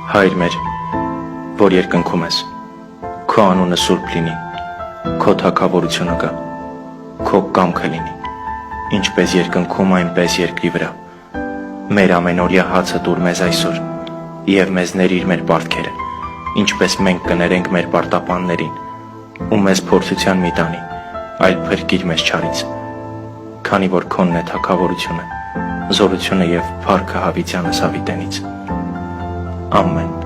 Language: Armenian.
Հայր մեր, որ երկնքում ես, քո անունը սուրբ լինի, քո թագավորությունը գա, քո կամքը լինի, ինչպես երկնքում, այնպես երկրի վրա։ Մեր ամենօրյա հացը տուր մեզ այսօր, եւ մեզ ների մեր պարտքերը, ինչպես մենք կներենք մեր պարտապաններին, ու մեզ փորձության մի տանի, այլ փրկիր մեզ չարից, քանի որ քոնն է թագավորությունը, զորությունը եւ փառքը հավիտյանս հավիտենից։ Ամեն։